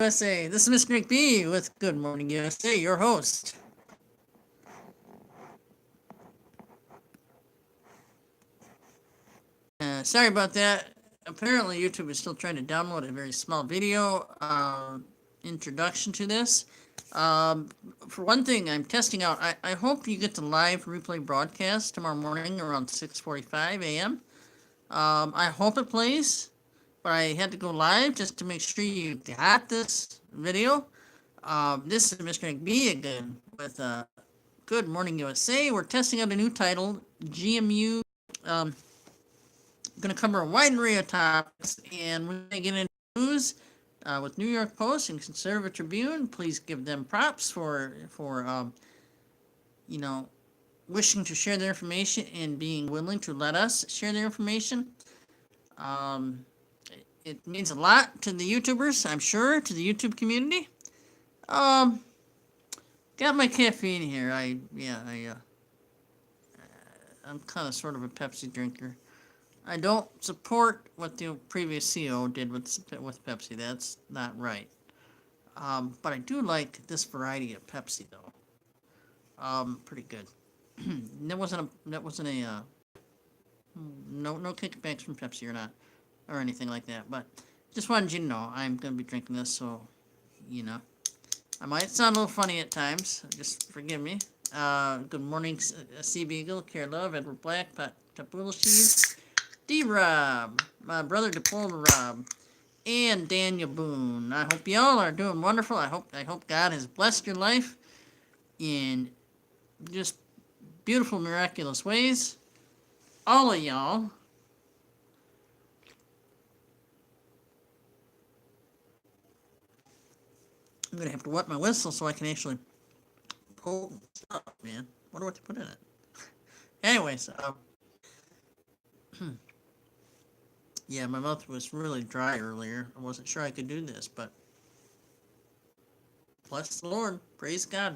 USA. This is Mr. McBee with Good Morning USA, your host. Sorry about that. Apparently, YouTube is still trying to download a very small video introduction to this. For one thing, I'm testing out. I hope you get the live replay broadcast tomorrow morning around 6:45 a.m. I hope it plays, but I had to go live just to make sure you got this video. This is Mr. McBee again with Good Morning USA. We're testing out a new title, GMU. Going to cover a wide array of topics, and we're going to get into news with New York Post and Conservative Tribune. Please give them props for wishing to share their information and being willing to let us share their information. It means a lot to the YouTubers, I'm sure, to the YouTube community. Got my caffeine here. I'm kind of sort of a Pepsi drinker. I don't support what the previous CEO did with Pepsi. That's not right. But I do like this variety of Pepsi though. Pretty good. that wasn't a no kickbacks from Pepsi or anything like that. But just wanted you to know I'm gonna be drinking this, so I might sound a little funny at times. Just forgive me. Good morning, C Beagle, Care Love, Edward Black, Tapula Cheese, D-Rob, my brother Diploma Rob, and Daniel Boone. I hope y'all are doing wonderful. I hope God has blessed your life in just beautiful, miraculous ways. All of y'all. I'm gonna have to wet my whistle so I can actually pull stuff, man. Wonder what to put in it. Anyways, yeah, my mouth was really dry earlier. I wasn't sure I could do this, but bless the Lord. Praise God.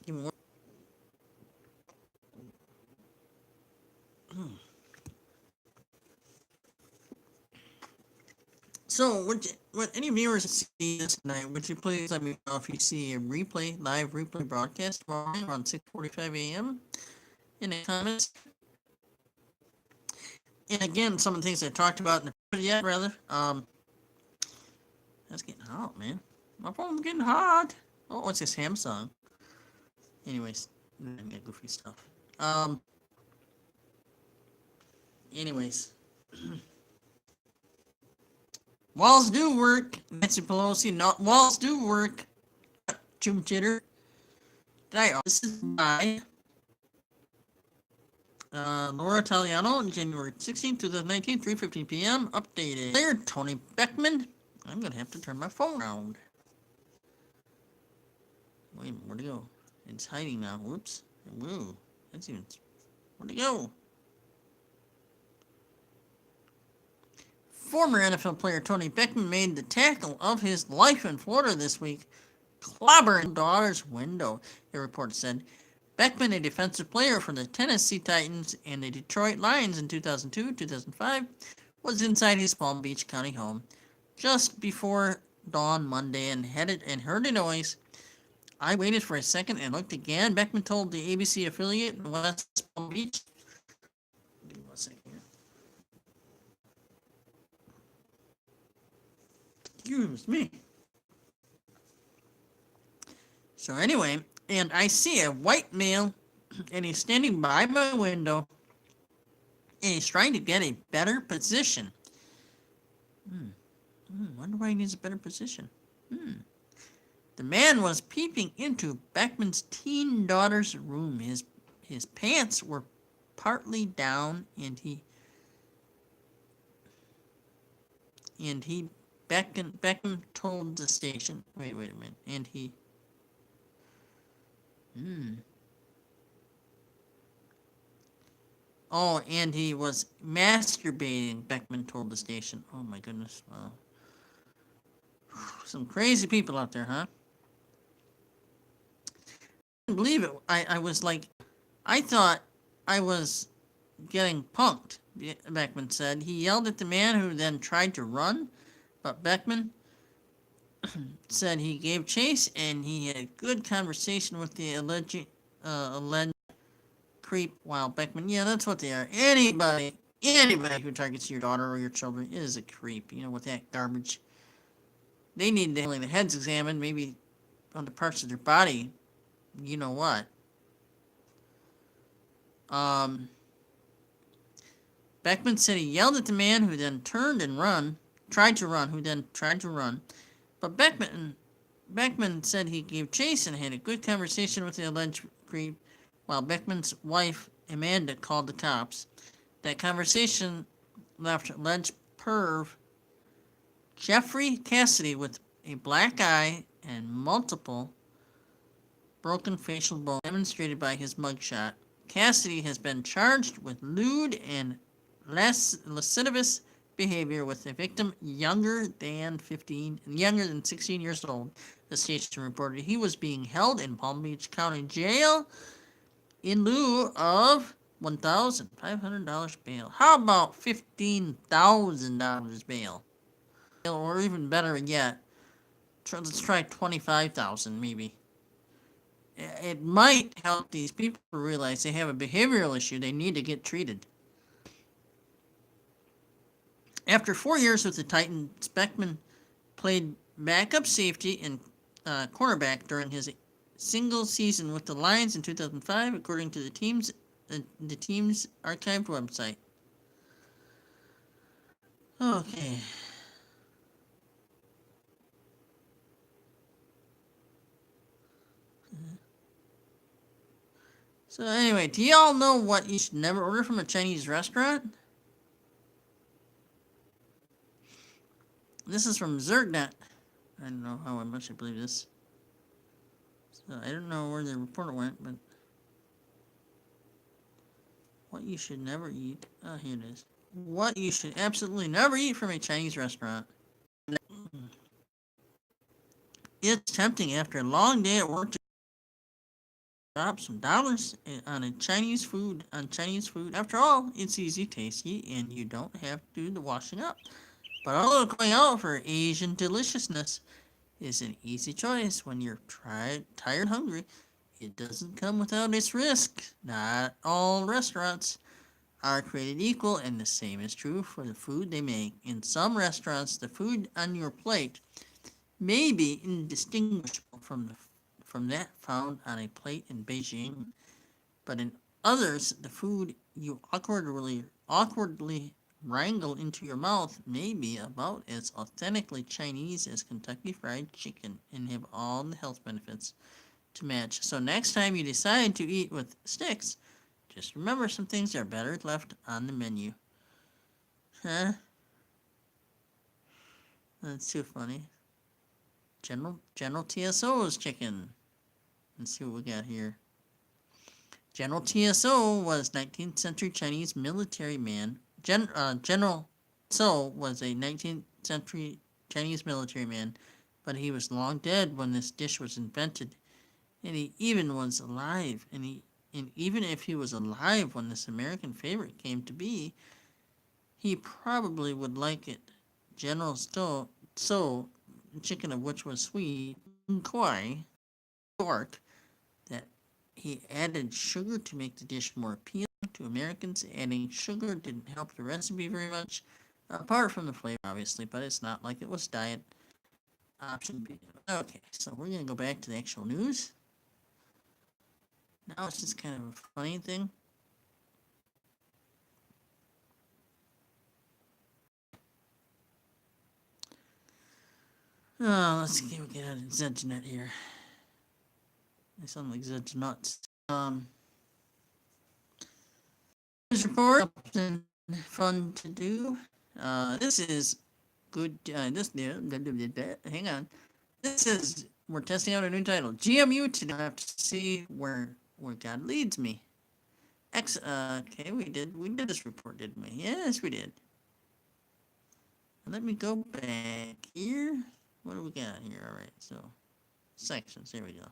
Give me one. So, would any viewers see this tonight? Would you please let me know if you see a live replay broadcast tomorrow around 6:45 a.m. in the comments? And again, some of the things I talked about in the yet, rather. That's getting hot, man. My phone's getting hot. Oh, what's this Samsung? Anyways, I got goofy stuff. Anyways. Walls do work. Nancy Pelosi, walls do work. Jim Chitter. This is my Laura Taliano, January 16th, 2019, 3:15 p.m. Updated. Player Tony Beckman. I'm going to have to turn my phone around. Wait, where'd it go? It's hiding now. Whoops. Whoa. That's even... Where'd it go? Former NFL player Tony Beckman made the tackle of his life in Florida this week, clobbering daughter's window, the report said. Beckman, a defensive player for the Tennessee Titans and the Detroit Lions in 2002-2005, was inside his Palm Beach County home just before dawn Monday and heard a noise. I waited for a second and looked again, Beckman told the ABC affiliate in West Palm Beach. Give me 1 second here. Excuse me. So anyway, and I see a white male, and he's standing by my window, and he's trying to get a better position. Wonder why he needs a better position. The man was peeping into Beckman's teen daughter's room. His pants were partly down, and Beckman told the station. Wait a minute. And he. Oh, and he was masturbating, Beckman told the station. Oh my goodness. Wow. Some crazy people out there, huh? believe it. I was like, I thought I was getting punked, Beckman said. He yelled at the man who then tried to run, but Beckman said he gave chase and he had a good conversation with the alleged creep. While Beckman, yeah, that's what they are. Anybody who targets your daughter or your children is a creep. With that garbage. They need to have their heads examined, maybe on the parts of their body. You know what? Um, Beckman said he yelled at the man who then tried to run. But Beckman said he gave chase and had a good conversation with the alleged creep, while Beckman's wife, Amanda, called the cops. That conversation left alleged perv Jeffrey Cassidy with a black eye and multiple broken facial bones demonstrated by his mugshot. Cassidy has been charged with lewd and lascivious behavior with a victim younger than 16 years old. The station reported he was being held in Palm Beach County Jail in lieu of $1,500 bail. How about $15,000 bail? Or even better yet, let's try $25,000 maybe. It might help these people realize they have a behavioral issue. They need to get treated. After 4 years with the Titans, Beckman played backup safety and cornerback during his single season with the Lions in 2005, according to the team's archived website. Okay. So anyway, do y'all know what you should never order from a Chinese restaurant? This is from Zergnet. I don't know how much I believe this. So I don't know where the reporter went, but what you should never eat. Oh, here it is. What you should absolutely never eat from a Chinese restaurant. It's tempting after a long day at work to drop some dollars on Chinese food. After all, it's easy, tasty, and you don't have to do the washing up. But although going out for Asian deliciousness is an easy choice when you're tired, hungry, it doesn't come without its risk. Not all restaurants are created equal, and the same is true for the food they make. In some restaurants, the food on your plate may be indistinguishable from that found on a plate in Beijing, but in others, the food you awkwardly wrangle into your mouth may be about as authentically Chinese as Kentucky Fried Chicken and have all the health benefits to match. So next time you decide to eat with sticks, just remember some things are better left on the menu. Huh? That's too funny. General TSO's chicken. Let's see what we got here. General TSO was 19th century Chinese military man. General Tso was a 19th century Chinese military man, but he was long dead when this dish was invented, and he even was alive. And even if he was alive when this American favorite came to be, he probably would like it. General Tso, chicken of which was sweet, koi, pork, that he added sugar to make the dish more appealing to Americans. Adding sugar didn't help the recipe very much, apart from the flavor, obviously, but it's not like it was diet option B. Okay, so we're going to go back to the actual news. Now it's just kind of a funny thing. Oh, let's get out of Zedgenet here. I sound like Zedge nuts. News report, something fun to do. This is good. Hang on. This is we're testing out a new title. GMU today. I have to see where God leads me. Okay, we did this report, didn't we? Yes, we did. Let me go back here. What do we got here? All right, so sections. There we go.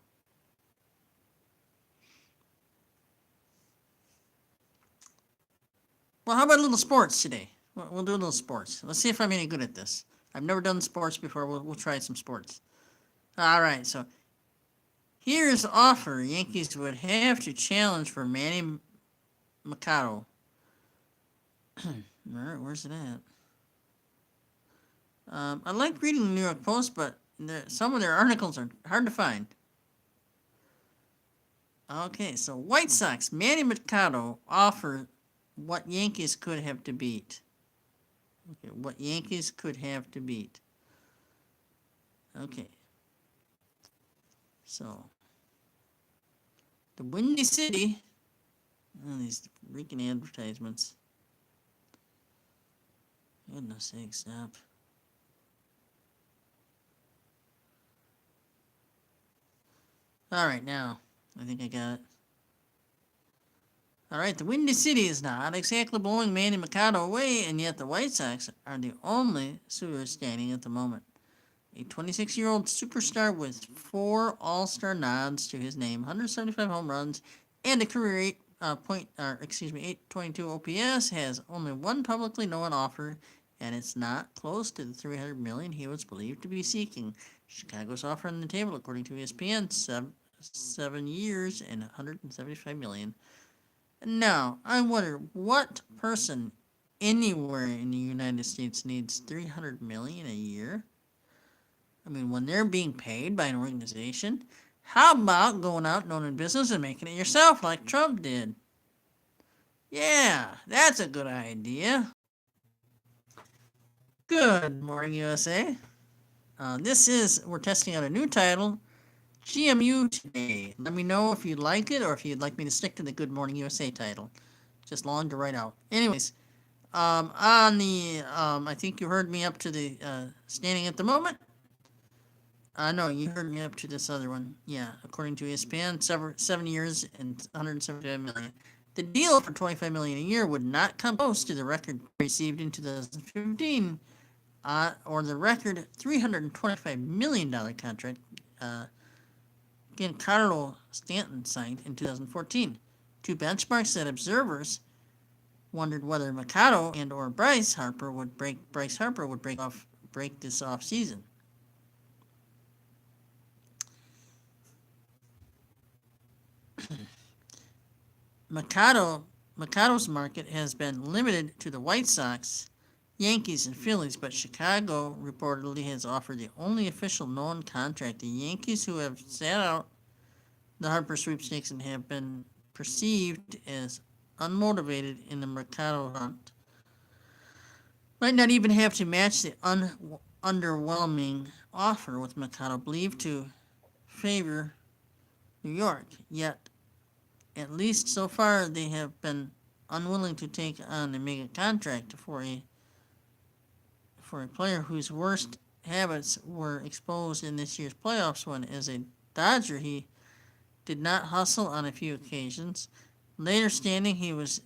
Well, how about a little sports today? We'll do a little sports. Let's see if I'm any good at this. I've never done sports before. We'll try some sports. All right, so here's the offer. Yankees would have to challenge for Manny Machado. Where's it at? I like reading the New York Post, but some of their articles are hard to find. Okay, so White Sox, Manny Machado offer what Yankees could have to beat. Okay, what Yankees could have to beat. Okay. So, the Windy City. Oh, these freaking advertisements. Goodness sake, stop. Alright, now. I think I got it. Alright, the Windy City is not exactly blowing Manny Machado away, and yet the White Sox are the only suitors standing at the moment. A 26-year-old superstar with 4 All-Star nods to his name, 175 home runs, and a career 822 OPS has only one publicly known offer, and it's not close to the $300 million he was believed to be seeking. Chicago's offer on the table, according to ESPN, 7 years and $175 million. Now, I wonder what person anywhere in the United States needs $300 million a year? I mean, when they're being paid by an organization, how about going out and owning business and making it yourself like Trump did? Yeah, that's a good idea. Good morning, USA. We're testing out a new title, GMU Today. Let me know if you like it or if you'd like me to stick to the Good Morning USA title. Just long to write out. Anyways, I think you heard me up to the standing at the moment. No, you heard me up to this other one. Yeah, according to ESPN, 7 years and $175 million. The deal for $25 million a year would not come close to the record received in 2015, or the record $325 million contract Giancarlo Stanton signed in 2014. Two benchmarks that observers wondered whether Machado and or Bryce Harper would break this off season. Machado's market has been limited to the White Sox, Yankees, and Phillies, but Chicago reportedly has offered the only official known contract. The Yankees, who have sat out the Harper sweepstakes and have been perceived as unmotivated in the Machado hunt, might not even have to match the underwhelming offer, with Machado believed to favor New York. Yet, at least so far, they have been unwilling to take on a mega contract for a player whose worst habits were exposed in this year's playoffs when, as a Dodger, he did not hustle on a few occasions, later stating he was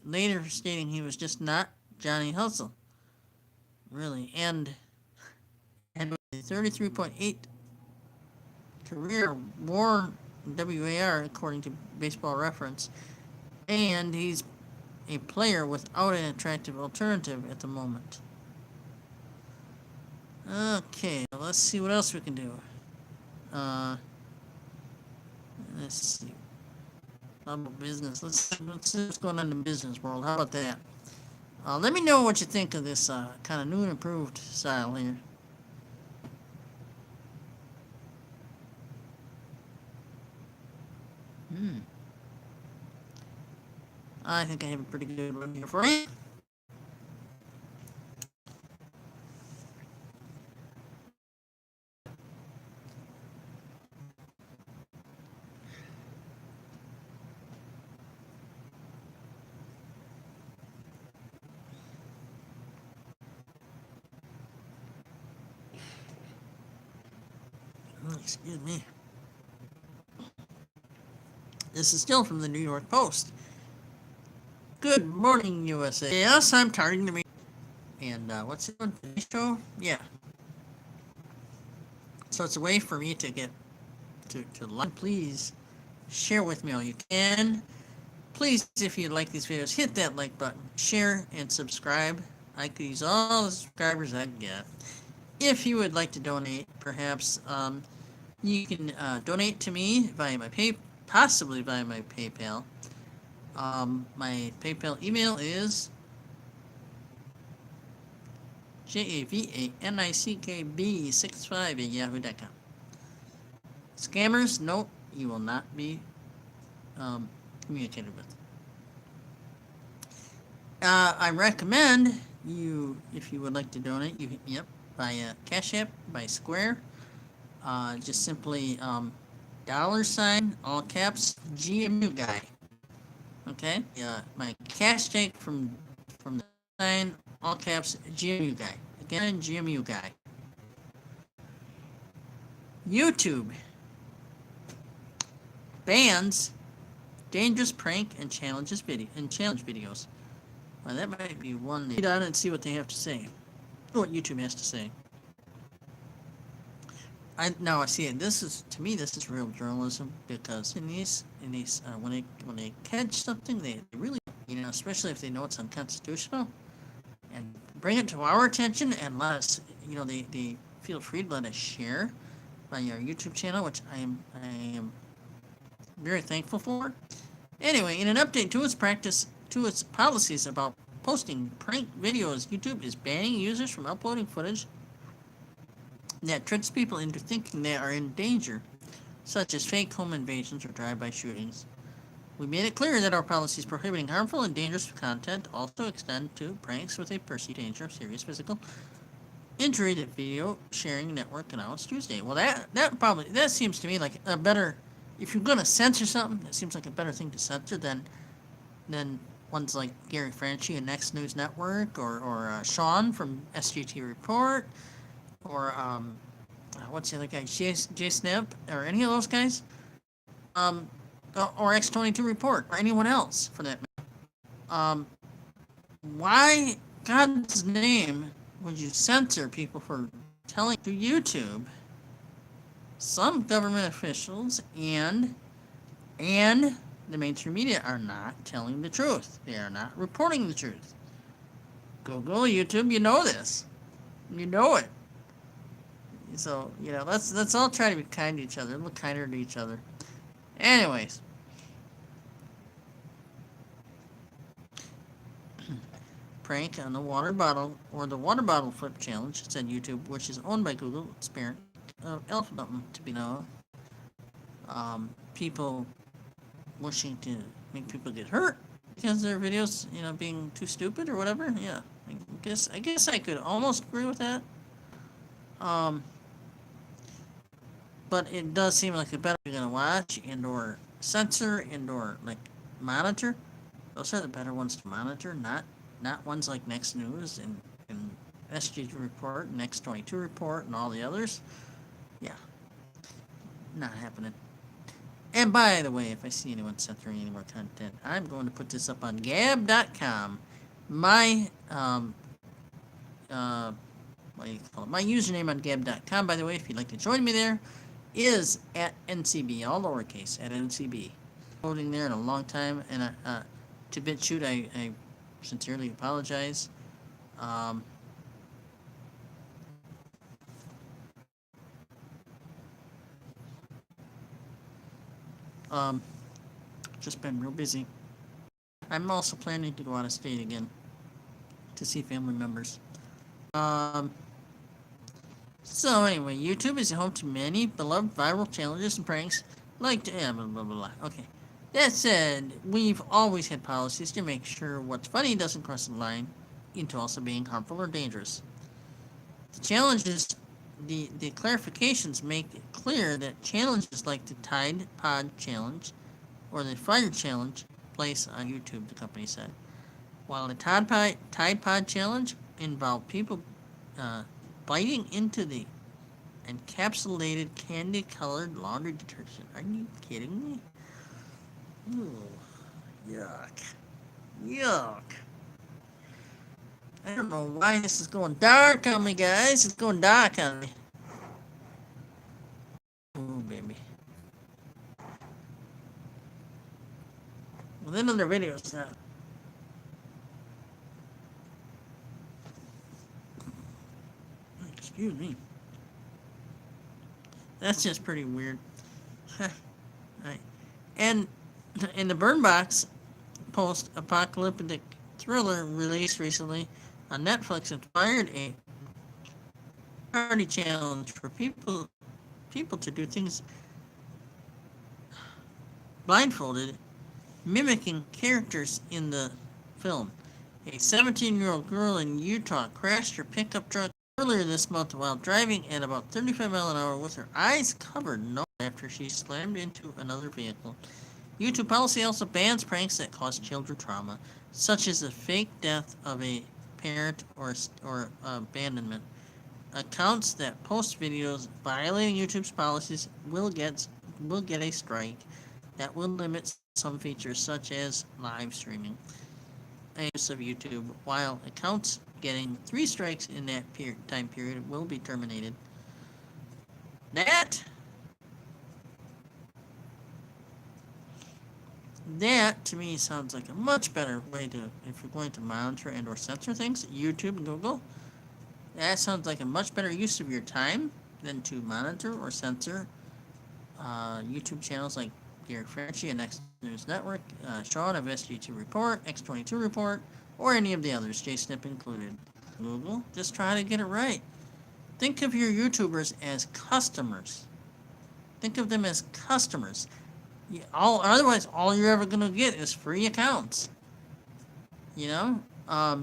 just not Johnny Hustle. Really, and with a 33.8 career WAR, WAR, according to Baseball Reference, and he's a player without an attractive alternative at the moment. Okay, let's see what else we can do. Let's see. How about business? Let's see what's going on in the business world. How about that? Let me know what you think of this kind of new and improved style here. I think I have a pretty good one here for you. Excuse me. This is still from the New York Post. Good morning, USA. Yes, I'm targeting the meeting. And what's it on today's show? Yeah. So it's a way for me to get to like. Please share with me all you can. Please, if you like these videos, hit that like button, share, and subscribe. I could use all the subscribers I can get. If you would like to donate, perhaps you can donate to me via my possibly via my PayPal. My PayPal email is javanickb65@yahoo.com. Scammers, nope, you will not be communicated with. I recommend you, if you would like to donate, you hit me up by Cash App, by Square. Just simply $, all caps, GMU guy. Okay? My cash take from the sign, all caps, GMU guy. Again, GMU guy. YouTube bans dangerous prank and challenge videos. Well, that might be one to read on and see what they have to say. What YouTube has to say. I see it. This is, to me, this is real journalism, because in these when they catch something, they really, especially if they know it's unconstitutional, and bring it to our attention and let us, they feel free to let us share by our YouTube channel, which I am very thankful for. Anyway, in an update to its policies about posting prank videos, YouTube is banning users from uploading footage that tricks people into thinking they are in danger, such as fake home invasions or drive-by shootings. We made it clear that our policies prohibiting harmful and dangerous content also extend to pranks with a perceived danger of serious physical injury that video sharing network announced Tuesday. Well, that seems to me like a better, if you're gonna censor something, it seems like a better thing to censor than ones like Gary Franchi and Next News Network, or Sean from SGT Report, or what's the other guy, Jay Snip, or any of those guys, or X22 Report, or anyone else for that matter. Why, God's name, would you censor people for telling to YouTube? Some government officials and the mainstream media are not telling the truth. They are not reporting the truth. Google, YouTube, you know this. You know it. So, let's all try to be kind to each other, look kinder to each other. Anyways. Prank on the water bottle, or the water bottle flip challenge, said YouTube, which is owned by Google, its parent, Alphabet, to be known. People wishing to make people get hurt because their videos, being too stupid or whatever. Yeah, I guess I could almost agree with that. But it does seem like the better you're gonna watch and/or censor and/or monitor. Those are the better ones to monitor, not ones like Next News and SG Report, and X22 Report, and all the others. Yeah, not happening. And by the way, if I see anyone censoring any more content, I'm going to put this up on Gab.com. My my username on Gab.com, by the way, if you'd like to join me there, is at NCB, all lowercase, at NCB. Voting there in a long time, and to BitChute, I sincerely apologize. Just been real busy. I'm also planning to go out of state again to see family members. So anyway, YouTube is home to many beloved viral challenges and pranks, like blah blah blah. Okay. That said, we've always had policies to make sure what's funny doesn't cross the line into also being harmful or dangerous. The challenges, the clarifications make it clear that challenges like the Tide Pod Challenge or the Fire Challenge place on YouTube, the company said. While the Tide Pod Challenge involved people biting into the encapsulated candy-colored laundry detergent. Are you kidding me? Ooh, yuck. Yuck. I don't know why this is going dark on me, guys. It's going dark on me. Ooh, baby. within other videos. Excuse me. That's just pretty weird. Right. And in the Burn Box post-apocalyptic thriller released recently on Netflix inspired a party challenge for people to do things blindfolded, mimicking characters in the film. A 17-year-old girl in Utah crashed her pickup truck earlier this month while driving at about 35 miles an hour with her eyes covered after she slammed into another vehicle. YouTube policy also bans pranks that cause children trauma, such as the fake death of a parent or abandonment. Accounts that post videos violating YouTube's policies will get a strike that will limit some features such as live streaming and use of YouTube, while accounts getting 3 strikes in that time period will be terminated. That That to me sounds like a much better way to, if you're going to monitor and or censor things, YouTube and Google, that sounds like a much better use of your time than to monitor or censor YouTube channels like Gary Frenchie and X News Network, Sean of SG2 Report, X22 Report, or any of the others, JSNIP included. Google, just try to get it right. Think of your YouTubers as customers. Think of them as customers. Otherwise, all you're ever gonna get is free accounts. You know, I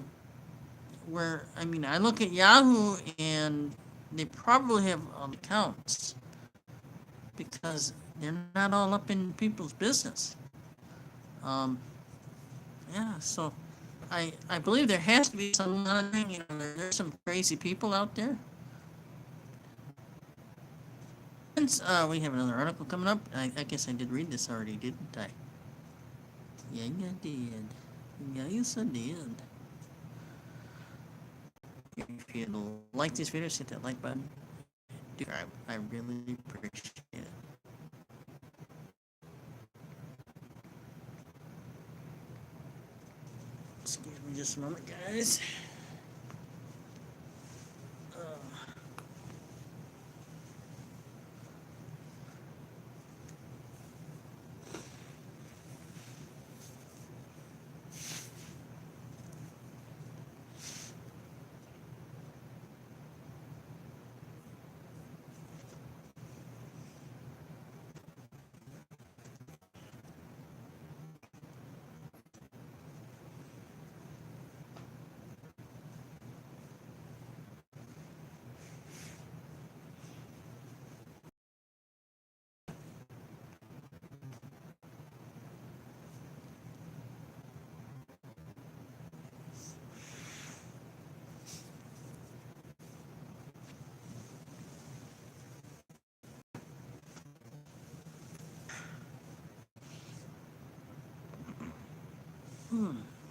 look at Yahoo and they probably have accounts because they're not all up in people's business. Yeah, so I believe there has to be some monitoring. There's some crazy people out there. We have another article coming up. I guess I did read this already, didn't I? Yeah, you did. Yeah, yes, I did. If you like these videos, hit that like button. I really appreciate it. Excuse me just a moment, guys.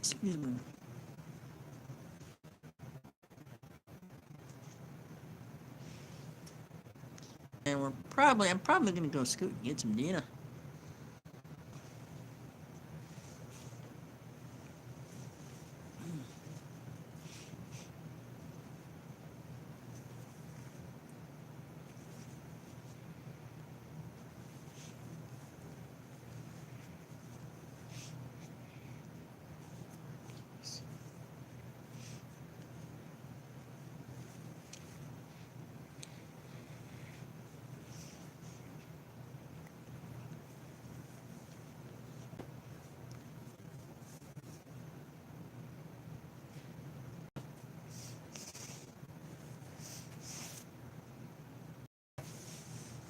Excuse me. And I'm probably gonna go scoot and get some dinner.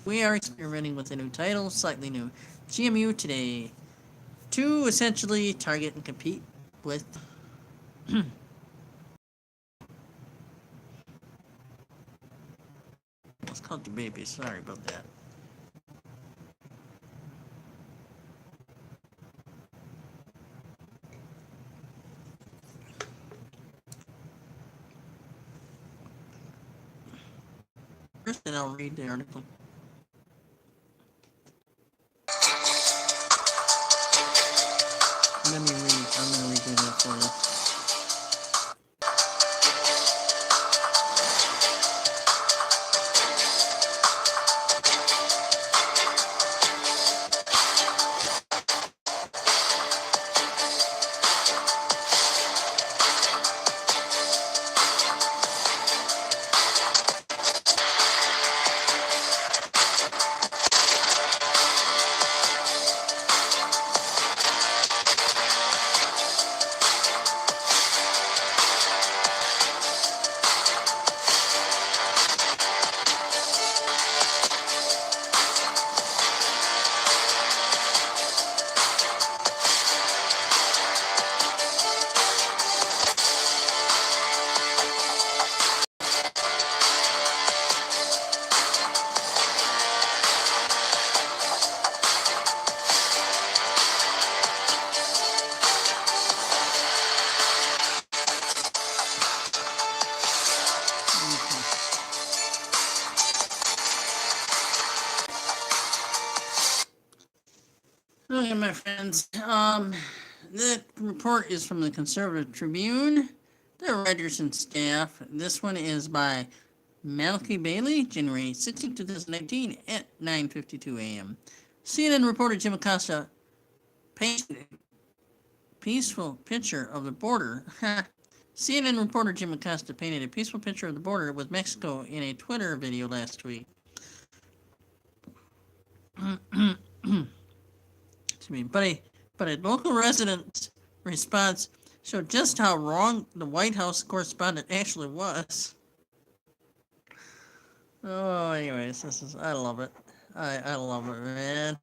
We are experimenting with a new title, slightly new. GMU today, to essentially target and compete with let's call it the baby. Sorry about that. First, then I'll read the article. my friends. The report is from the Conservative Tribune. The writers and staff. This one is by Malky Bailey, January 16, 2019 at 9:52 a.m. CNN reporter Jim Acosta painted a peaceful picture of the border. CNN reporter Jim Acosta painted a peaceful picture of the border with Mexico in a Twitter video last week. Excuse me, but a local resident's response showed just how wrong the White House correspondent actually was. Oh, anyways, I love it. I love it, man.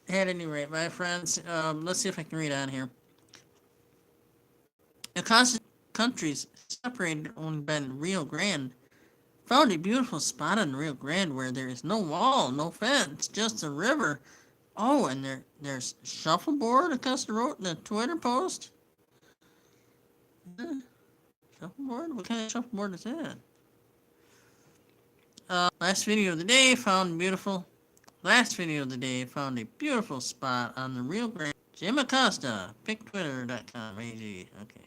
At any rate, my friends, let's see if I can read on here. Across countries separated only by the Rio Grande, found a beautiful spot on the Rio Grande where there is no wall, no fence, just a river. Oh, and there's shuffleboard, Acosta wrote in a Twitter post. Shuffleboard? What kind of shuffleboard is that? Last video of the day found a beautiful spot on the Rio Grande. Jim Acosta, picktwitter.com. Okay.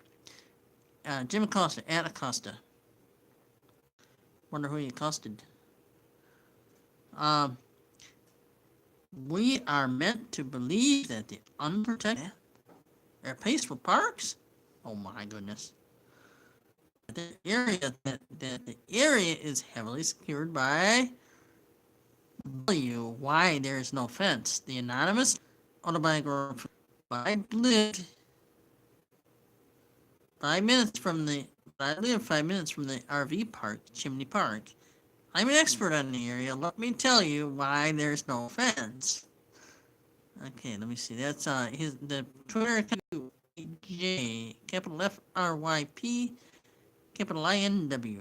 Jim Acosta, at Acosta. Wonder who he accosted. We are meant to believe that the unprotected are peaceful parks? Oh my goodness. The area is heavily secured by why there is no fence. The anonymous autobiography. I lived 5 minutes from the RV park, Chimney Park. I'm an expert on the area. Let me tell you why there's no fence. Okay, let me see. That's the Twitter account J, capital FRYP, capital INW.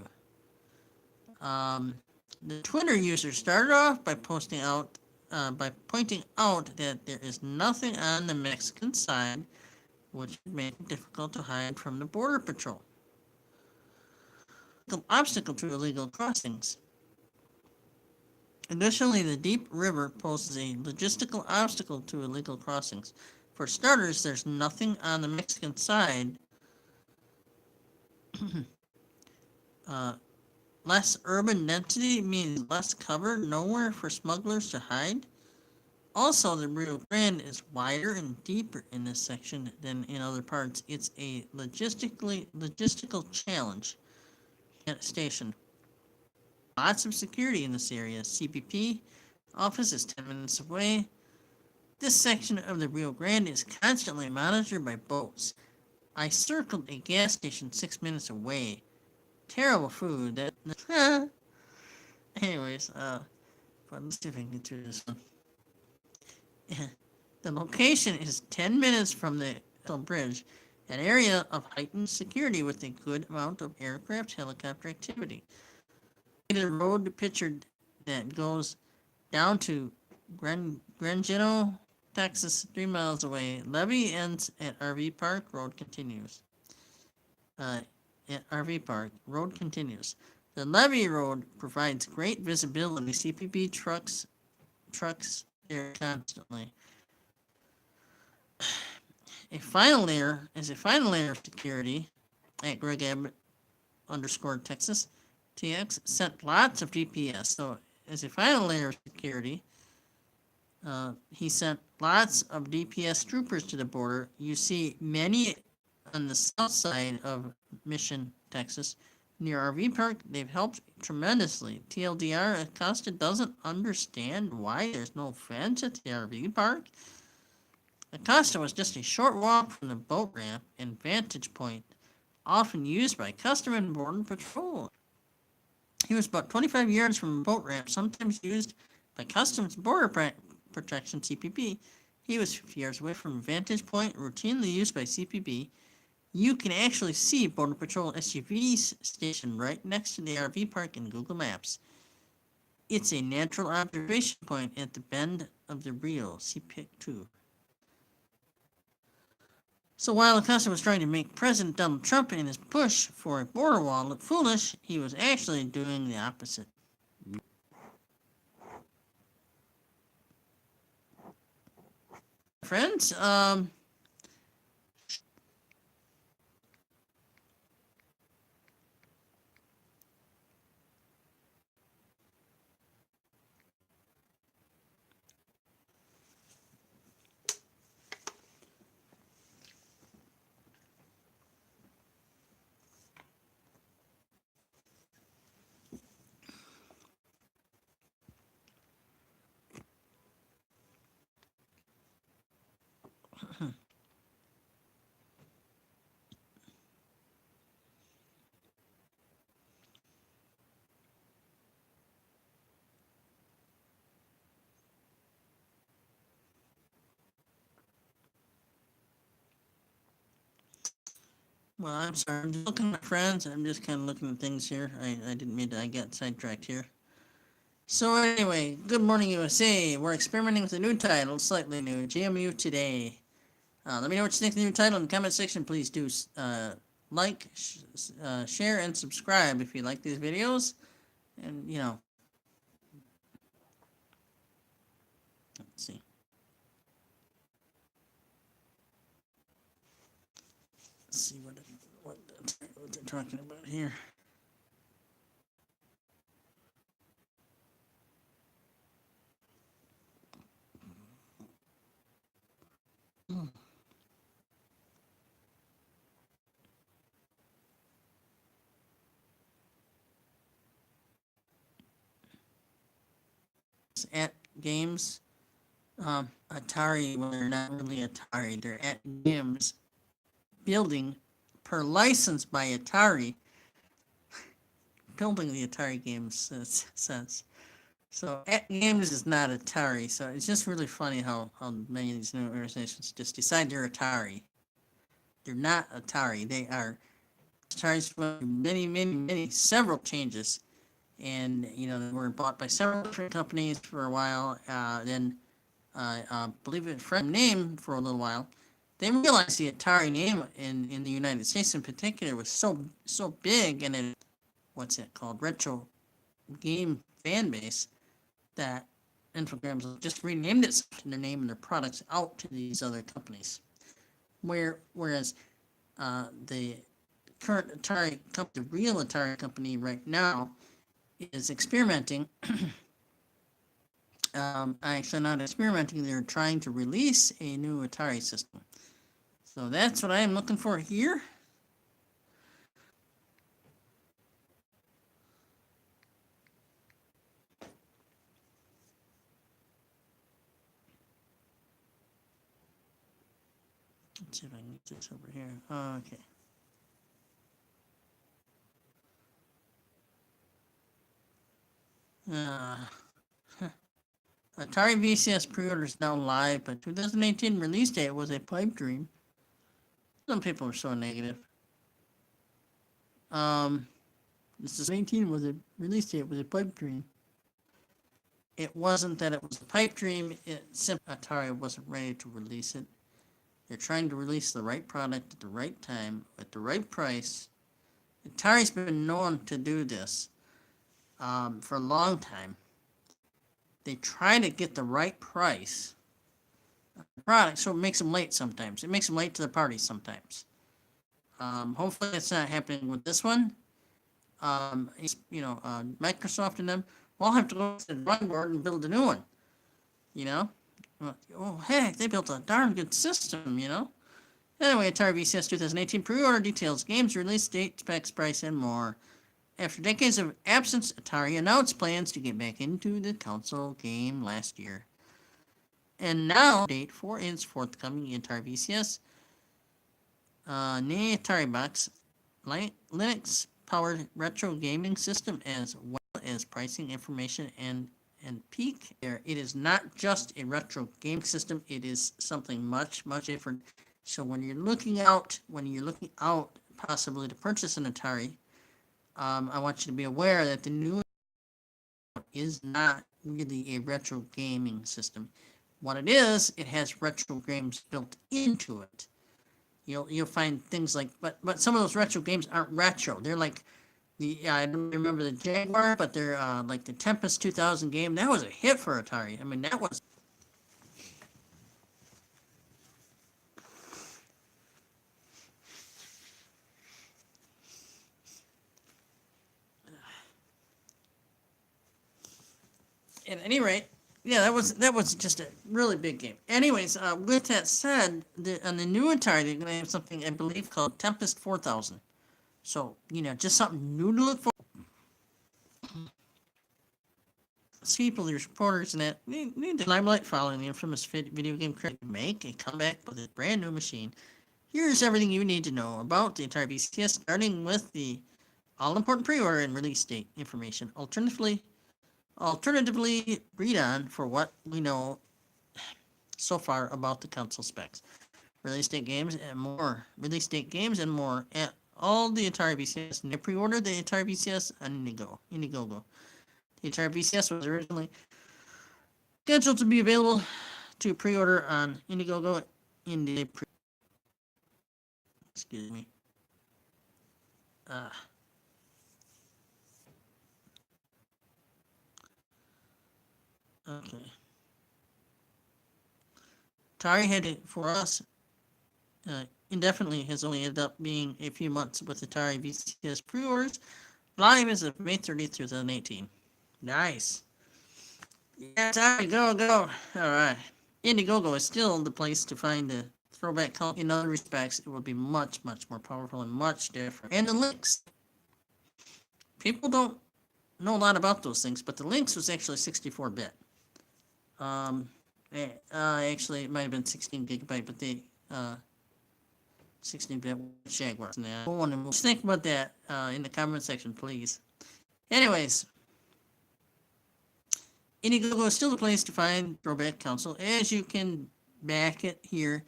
The Twitter user started off by pointing out that there is nothing on the Mexican side which would make it difficult to hide from the Border Patrol. Obstacle to illegal crossings. Additionally, the deep river poses a logistical obstacle to illegal crossings. For starters, there's nothing on the Mexican side. Less urban density means less cover, nowhere for smugglers to hide. Also, the Rio Grande is wider and deeper in this section than in other parts. It's a logistical challenge at a station. Lots of security in this area. CBP office is 10 minutes away. This section of the Rio Grande is constantly monitored by boats. I circled a gas station 6 minutes away. Terrible food. Anyways, but let's see if I can get through this one. The location is 10 minutes from the bridge, an area of heightened security with a good amount of aircraft helicopter activity. The road pictured that goes down to Granjeno, Texas, 3 miles away. Levee ends at RV Park. Road continues. At RV Park, road continues. The Levee Road provides great visibility. CPP trucks there constantly. A final layer of security at Greg Abbott _ Texas. TX sent lots of GPS. So as a final layer of security, he sent lots of DPS troopers to the border. You see many on the south side of Mission, Texas, near RV Park. They've helped tremendously. TLDR, Acosta doesn't understand why there's no fence at the RV Park. Acosta was just a short walk from the boat ramp and vantage point, often used by Customs and Border Patrol. He was about 25 yards from a boat ramp, sometimes used by Customs Border Protection CPP. He was 50 yards away from a vantage point routinely used by CPP. You can actually see Border Patrol SUVs stationed right next to the RV park in Google Maps. It's a natural observation point at the bend of the Rio. See Pic 2. So while Acosta was trying to make President Donald Trump and his push for a border wall look foolish, he was actually doing the opposite. Friends, well, I'm sorry. I'm just looking at my friends. I'm just kind of looking at things here. I didn't mean to. I got sidetracked here. So anyway, good morning, USA. We're experimenting with a new title, slightly new, GMU Today. Let me know what you think of the new title in the comment section. Please do like, share, and subscribe if you like these videos. And, let's see. Let's see what they're talking about here. At games, Atari, well, they're not really Atari. They're at games building per license by Atari, building the Atari games sense. So at games is not Atari. So it's just really funny how many of these new organizations just decide they're Atari. They're not Atari. They are Atari's many several changes, and they were bought by several different companies for a while. Then believe it, from name for a little while. They realized the Atari name in the United States in particular was so big, and it what's it called, retro game fan base, that Infogrames just renamed it their name and their products out to these other companies. Whereas the current Atari company, the real Atari company right now, is experimenting. Actually, not experimenting. They're trying to release a new Atari system. So that's what I am looking for here. Let's see if I can get this over here. Okay. Atari VCS pre-order is now live, but 2018 release date was a pipe dream. Some people are so negative. This is 18 was a release date was a pipe dream. It wasn't that it was a pipe dream. It simply Atari wasn't ready to release it. They're trying to release the right product at the right time at the right price. Atari's been known to do this for a long time. They try to get the right price product, so it makes them late sometimes. It makes them late to the party sometimes. Hopefully, it's not happening with this one. Microsoft and them will have to go to the drawing board and build a new one. Oh heck, they built a darn good system. Anyway, Atari VCS 2018 pre-order details, games release date, specs, price, and more. After decades of absence, Atari announced plans to get back into the console game last year. And now, date for its forthcoming Atari VCS, nay Atari Box, Linux-powered retro gaming system, as well as pricing information and peak. It is not just a retro game system; it is something much different. So when you're looking out possibly to purchase an Atari, I want you to be aware that the new is not really a retro gaming system. What it is, it has retro games built into it. You'll find things like, but some of those retro games aren't retro. They're like I don't remember the Jaguar, but they're like the Tempest 2000 game. That was a hit for Atari. I mean, that was. At any rate, yeah, that was just a really big game. Anyways, with that said, on the new Atari, they're gonna have something I believe called Tempest 4000. So just something new to look for. People, the reporters, and that need the limelight following the infamous video game creator make a comeback with a brand new machine. Here's everything you need to know about the Atari VCS, starting with the all-important pre-order and release date information. Alternatively, read on for what we know so far about the console specs, release date games and more. Release date games and more at all the Atari VCS. And they pre-ordered the Atari VCS on Indiegogo. The Atari VCS was originally scheduled to be available to pre-order on Indiegogo in the excuse me. Okay. Atari had it for us indefinitely has only ended up being a few months with Atari VCS pre-orders, live as of May 30th, 2018. Nice. Yeah, Atari, go. Alright. Indiegogo is still the place to find the throwback cult. In other respects, it would be much, much more powerful and much different. And the links. People don't know a lot about those things, but the links was actually 64-bit. Actually, it might have been 16 gigabyte, but they 16-bit Jaguars. Just think about that in the comment section, please. Anyways, Indiegogo is still the place to find throwback console, as you can back it here.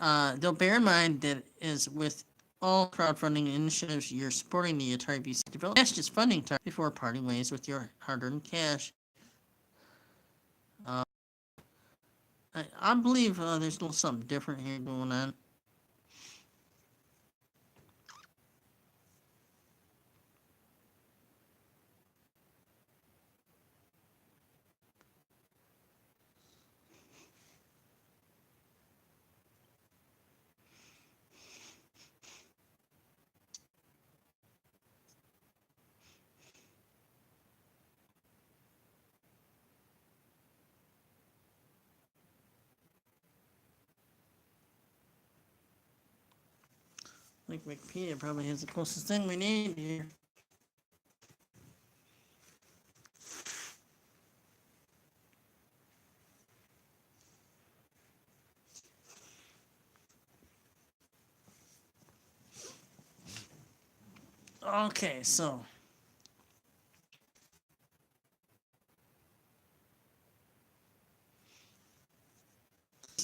Though bear in mind that as with all crowdfunding initiatives, you're supporting the Atari VC development. That's just funding time before parting ways with your hard-earned cash. I believe there's a little something different here going on. I think Wikipedia probably has the closest thing we need here. Okay, so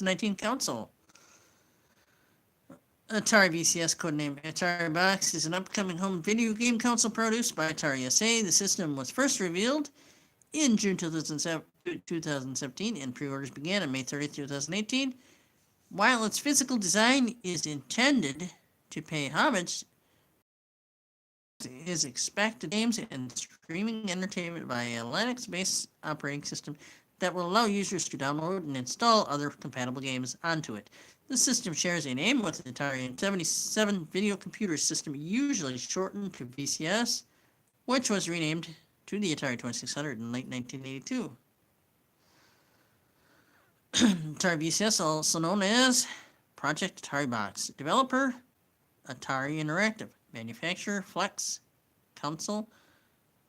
19 console. Atari VCS, codename Atari Box, is an upcoming home video game console produced by Atari USA. The system was first revealed in June 2017, and pre-orders began on May 30th, 2018. While its physical design is intended to pay homage, is expected games and streaming entertainment via a Linux-based operating system that will allow users to download and install other compatible games onto it. The system shares a name with the Atari 77 video computer system, usually shortened to VCS, which was renamed to the Atari 2600 in late 1982. Atari VCS, also known as Project Atari Box. Developer, Atari Interactive. Manufacturer, Flex. Console,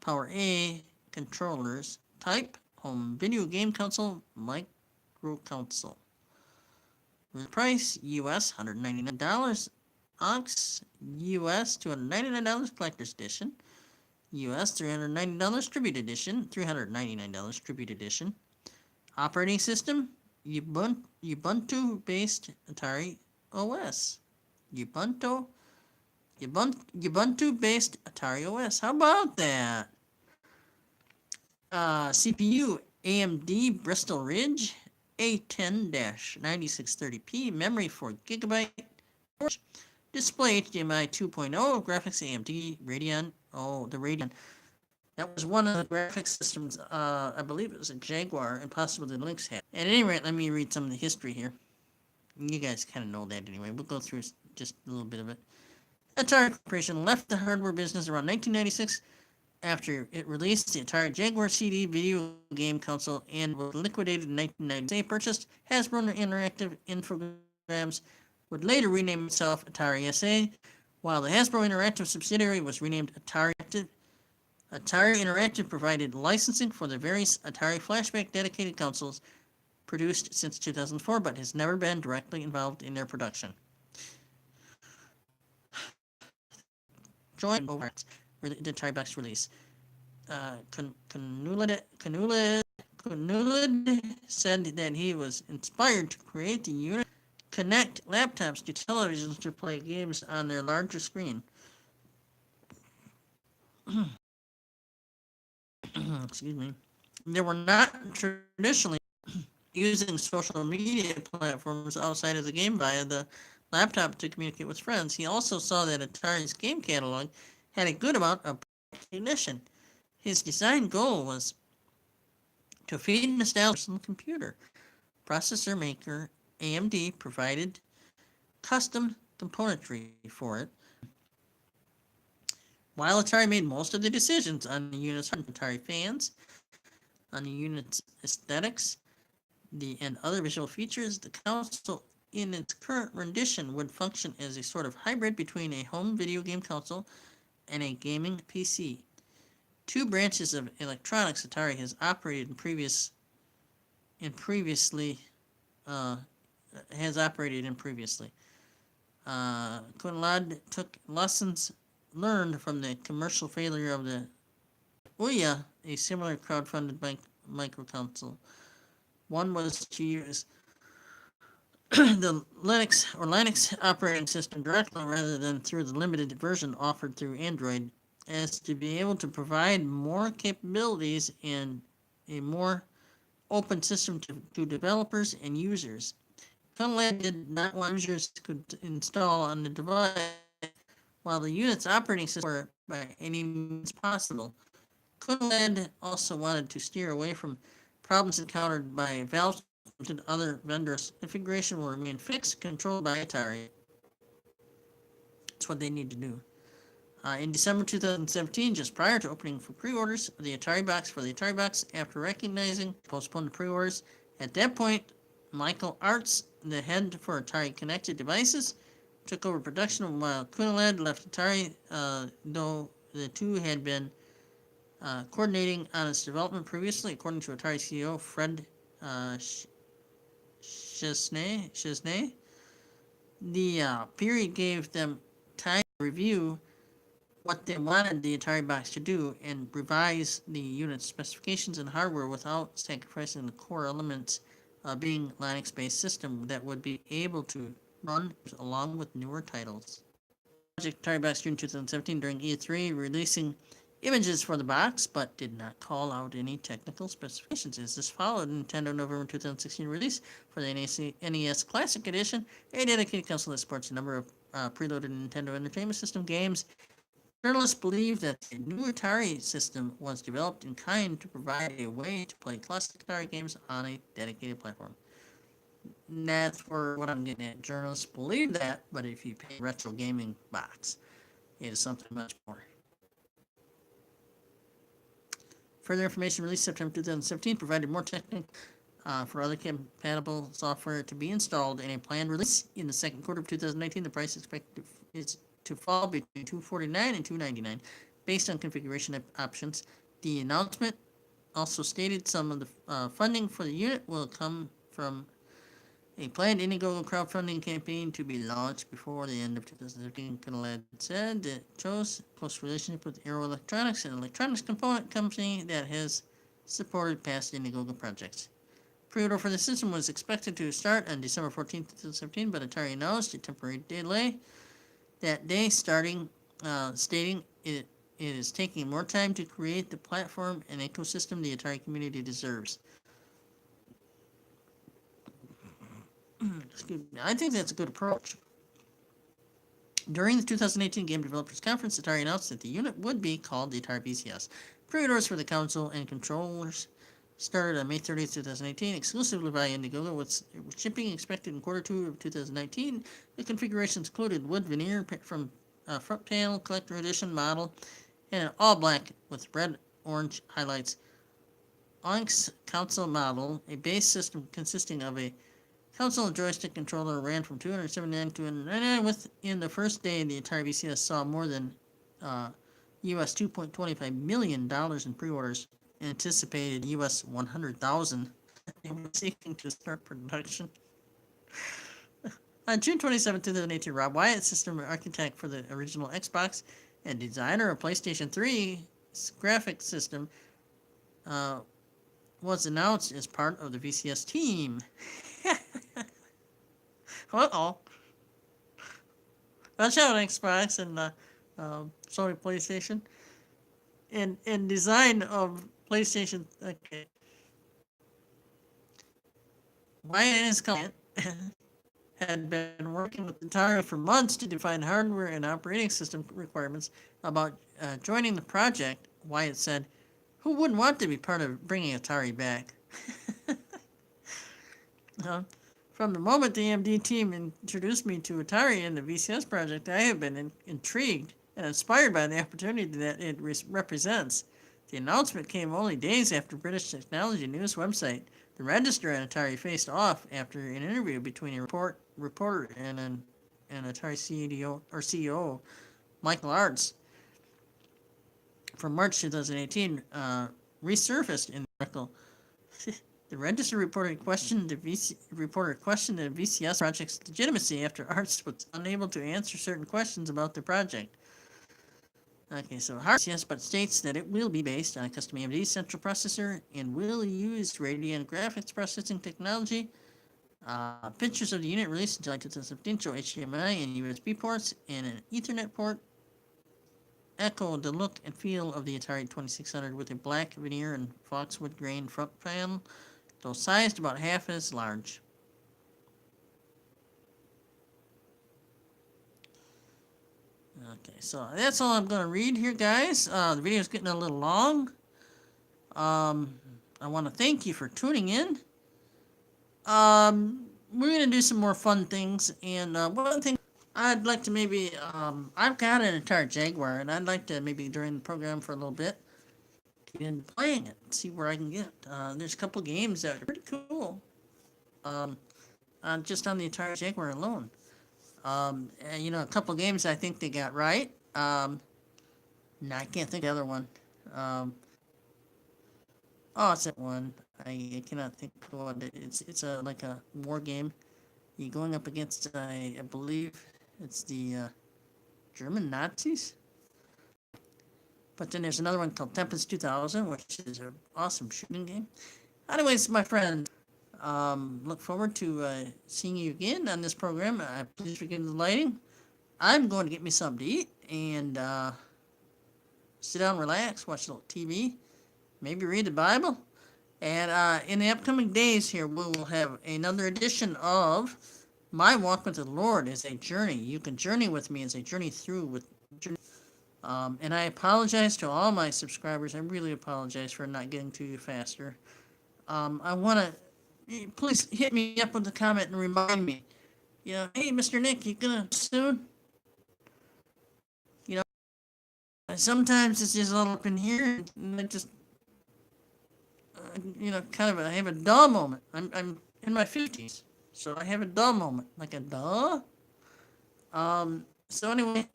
Power A. Controllers. Type, home video game console, micro console. Price, US $199. AUX, US $299 collector's edition. US $390 tribute edition. $399 tribute edition. Operating system, Ubuntu-based Atari OS. Ubuntu-based Atari OS. How about that? CPU, AMD Bristol Ridge A10-9630P. Memory 4 GB. Display HDMI 2.0 graphics AMD Radeon. Oh, the Radeon. That was one of the graphics systems, I believe it was a Jaguar, and possibly the Lynx had. At any rate, let me read some of the history here. You guys kind of know that anyway. We'll go through just a little bit of it. Atari Corporation left the hardware business around 1996 after it released the Atari Jaguar CD video game console and was liquidated in 1990. They purchased Hasbro Interactive Infogrames, would later rename itself Atari SA, while the Hasbro Interactive subsidiary was renamed Atari Interactive. Atari Interactive provided licensing for the various Atari Flashback dedicated consoles produced since 2004, but has never been directly involved in their production. Joined over the Atari Box release. Canulid said that he was inspired to create the unit connect laptops to televisions to play games on their larger screen. Excuse me. They were not traditionally using social media platforms outside of the game via the laptop to communicate with friends. He also saw that Atari's game catalog had a good amount of recognition. His design goal was to feed nostalgia to the computer. Processor maker AMD provided custom componentry for it. While Atari made most of the decisions on the unit's Atari fans, on the unit's aesthetics, and other visual features, the console in its current rendition would function as a sort of hybrid between a home video game console and a gaming PC. Two branches of electronics Atari has operated previously Conrad took lessons learned from the commercial failure of the Ouya, a similar crowd-funded microconsole. One was to use the Linux operating system directly rather than through the limited version offered through Android, as to be able to provide more capabilities and a more open system to developers and users. Conrad did not want users could install on the device, while the unit's operating system were by any means possible. Conrad also wanted to steer away from problems encountered by Valve and other vendors. Configuration will remain fixed, controlled by Atari. That's what they need to do. In December 2017, just prior to opening for pre-orders for the Atari Box, after recognizing postponed pre-orders, at that point, Michael Artz, the head for Atari Connected Devices, took over production while Kunaled left Atari, though the two had been coordinating on its development previously, according to Atari CEO Fred Chesney. The period gave them time to review what they wanted the Atari Box to do and revise the unit's specifications and hardware without sacrificing the core elements being Linux-based system that would be able to run along with newer titles. Project Atari Box June 2017 during E3, releasing images for the box, but did not call out any technical specifications. As this followed Nintendo November 2016 release for the NES Classic Edition, a dedicated console that supports a number of preloaded Nintendo Entertainment System games. Journalists believe that the new Atari system was developed in kind to provide a way to play classic Atari games on a dedicated platform. And that's where what I'm getting at. Journalists believe that, but if you pay retro gaming box, it is something much more. Further information released September 2017 provided more technical for other compatible software to be installed in a planned release in the second quarter of 2019. The price expected is to fall between $249 and $299 based on configuration options. The announcement also stated some of the funding for the unit will come from a planned Indiegogo crowdfunding campaign to be launched before the end of 2013. Conrad said it chose close relationship with Aero Electronics, an electronics component company that has supported past Indiegogo projects. Pre-order for the system was expected to start on December 14, 2017, but Atari announced a temporary delay that day, stating it is taking more time to create the platform and ecosystem the Atari community deserves. Excuse me. I think that's a good approach. During the 2018 Game Developers Conference, Atari announced that the unit would be called the Atari VCS. Pre-orders for the console and controllers started on May 30th, 2018, exclusively by Indiegogo, with shipping expected in Q2 of 2019. The configurations included wood veneer from front panel, collector edition model, and an all-black with red-orange highlights. Onyx console model, a base system consisting of a console and joystick controller, ran from $279 to $299. Within the first day, the Atari VCS saw more than US $2.25 million in pre-orders, anticipated US 100,000. They were seeking to start production. On June 27, 2018, Rob Wyatt, system architect for the original Xbox and designer of PlayStation 3's graphics system, was announced as part of the VCS team. Uh-oh. Watch out, Xbox and Sony PlayStation. And design of PlayStation. Okay. Wyatt and his client had been working with Atari for months to define hardware and operating system requirements about joining the project. Wyatt said, "Who wouldn't want to be part of bringing Atari back?" From the moment the AMD team introduced me to Atari and the VCS project, I have been intrigued and inspired by the opportunity that it represents. The announcement came only days after British technology news website The Register and Atari faced off after an interview between a reporter and an Atari CEO, Michael Arts, from March 2018, resurfaced in the article. The Register reporter questioned the VCS project's legitimacy after Arts was unable to answer certain questions about the project. Okay, so VCS, but states that it will be based on a custom AMD central processor and will use Radeon graphics processing technology. Pictures of the unit released in July 2015 show HDMI and USB ports and an Ethernet port echo the look and feel of the Atari 2600 with a black veneer and Foxwood grain front panel, though sized about half as large. Okay, so that's all I'm going to read here, guys. The video is getting a little long. I want to thank you for tuning in. We're going to do some more fun things, and one thing I'd like to maybe, I've got an Atari Jaguar, and I'd like to maybe during the program for a little bit get into playing it, see where I can get. There's a couple games that are pretty cool, just on the Atari Jaguar alone. And, a couple games I think they got right. No, I can't think of the other one. It's that one. I cannot think of what it's like a war game. You're going up against, I believe it's the German Nazis. But then there's another one called Tempest 2000, which is an awesome shooting game. Anyways, my friend, look forward to seeing you again on this program. Please forgive the lighting. I'm going to get me something to eat and sit down, relax, watch a little TV, maybe read the Bible. And in the upcoming days here, we will have another edition of My Walk with the Lord as a journey. You can journey with me as I journey through with journey. And I apologize to all my subscribers. I really apologize for not getting to you faster. I want to, please hit me up with a comment and remind me, hey, Mr. Nick, you gonna soon? Sometimes it's just all up in here, and I just, I have a duh moment. I'm in my 50s, so I have a duh moment, like a duh. So anyway,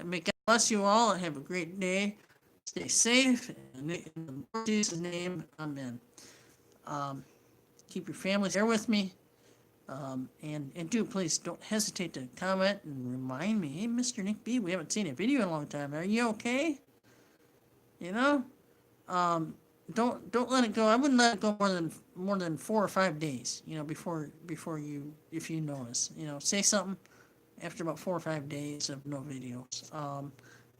may God bless you all. Have a great day. Stay safe. In the Lord Jesus' name, amen. Keep your families there with me. And do please don't hesitate to comment and remind me, hey, Mr. Nick B, we haven't seen a video in a long time. Are you okay? Don't let it go. I wouldn't let it go more than 4 or 5 days. Before you, if you notice, say something after about 4 or 5 days of no videos.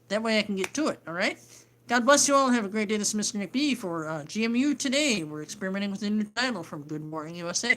That way I can get to it. All right. God bless you all. Have a great day. This is Mr. Nick B for GMU Today. We're experimenting with a new title from Good Morning USA.